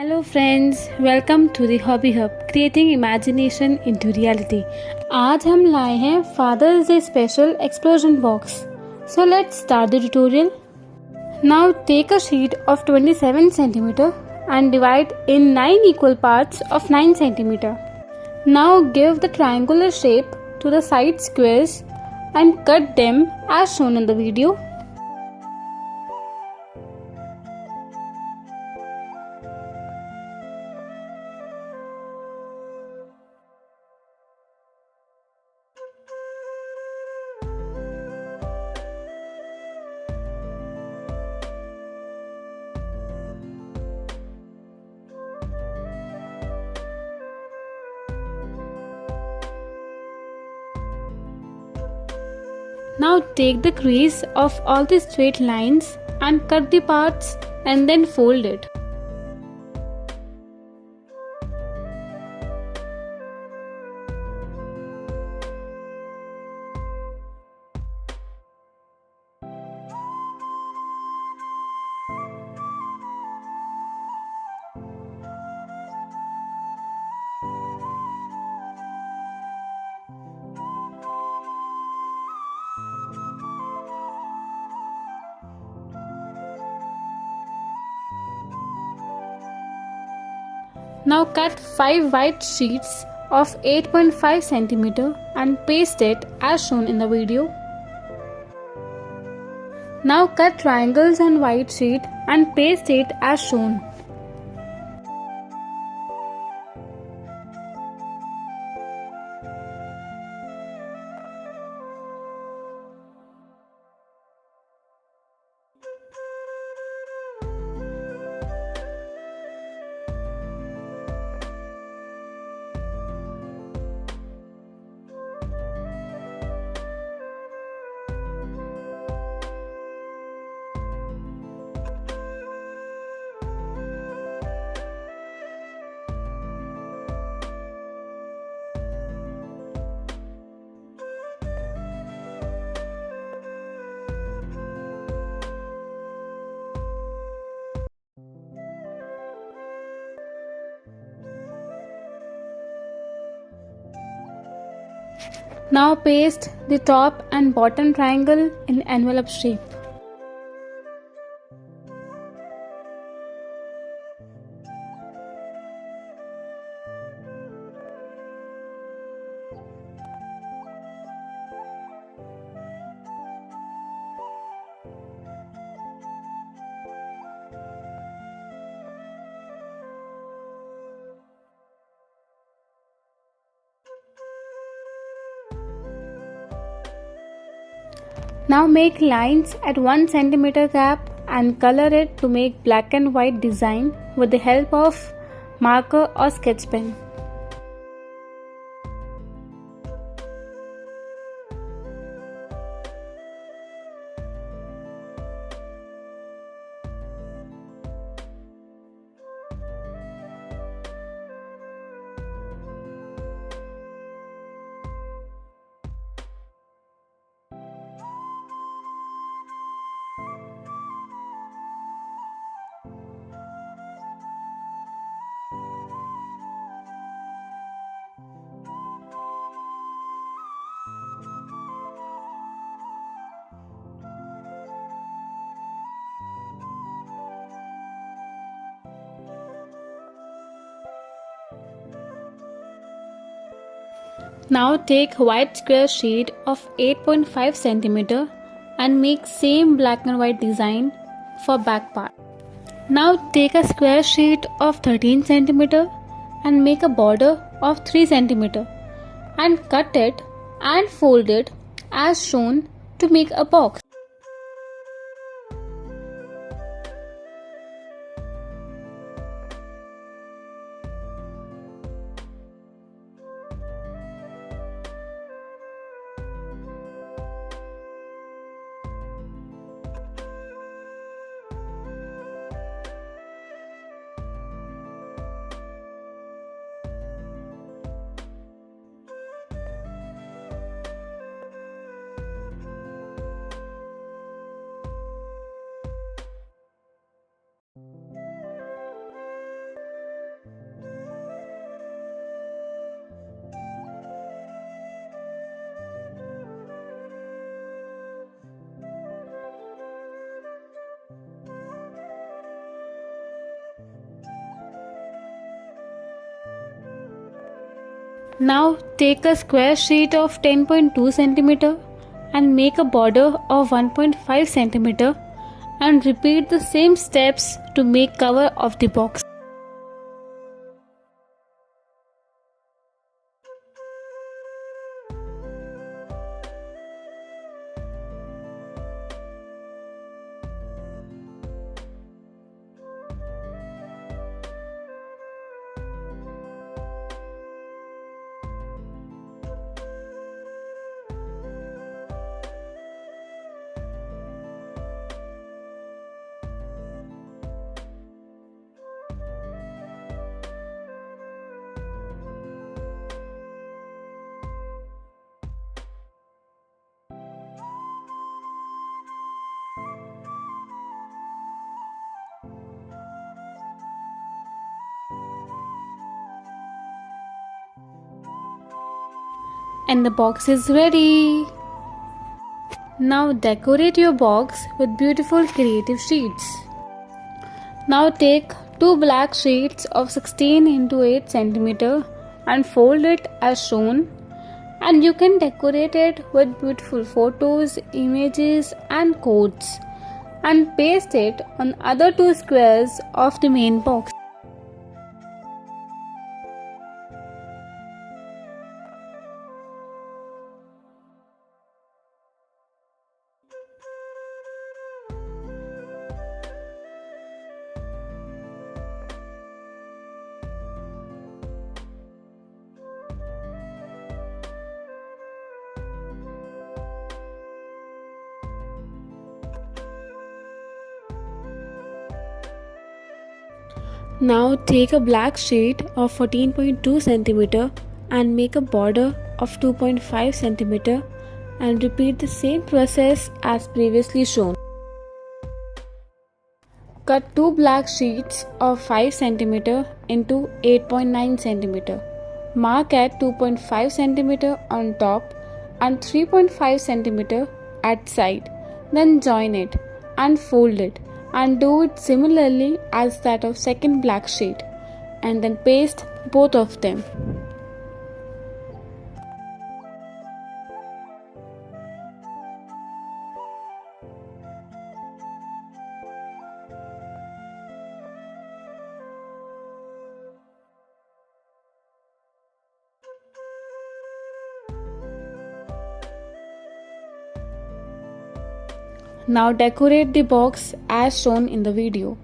Hello friends, welcome to the Hobby Hub, creating imagination into reality. आज हम लाए हैं Father's Day special explosion box. So let's start the tutorial. Now take a sheet of 27 cm and divide in 9 equal parts of 9 cm. Now give the triangular shape to the side squares and cut them as shown in the video. Now take the crease of all the straight lines and cut the parts and then fold it. Now cut 5 white sheets of 8.5 cm and paste it as shown in the video. Now cut triangles on white sheet and paste it as shown. Now paste the top and bottom triangle in envelope shape. Now make lines at 1 cm gap and color it to make black and white design with the help of marker or sketch pen. Now take white square sheet of 8.5 cm and make same black and white design for back part. Now take a square sheet of 13 cm and make a border of 3 cm and cut it and fold it as shown to make a box. Now take a square sheet of 10.2 cm and make a border of 1.5 cm and repeat the same steps to make cover of the box. And the box is ready. Now decorate your box with beautiful creative sheets. Now take two black sheets of 16 into 8 cm and fold it as shown, and you can decorate it with beautiful photos, images and quotes and paste it on other two squares of the main box. Now take a black sheet of 14.2 cm and make a border of 2.5 cm and repeat the same process as previously shown. Cut two black sheets of 5 cm into 8.9 cm. Mark at 2.5 cm on top and 3.5 cm at side. Then join it and fold it and do it similarly as that of second black sheet, and then paste both of them. Now decorate the box as shown in the video.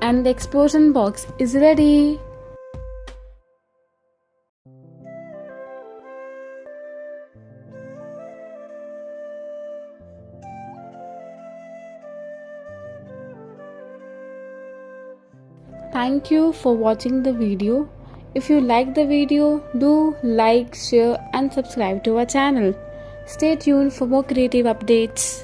And the explosion box is ready. Thank you for watching the video. If you like the video, do like, share and subscribe to our channel. Stay tuned for more creative updates.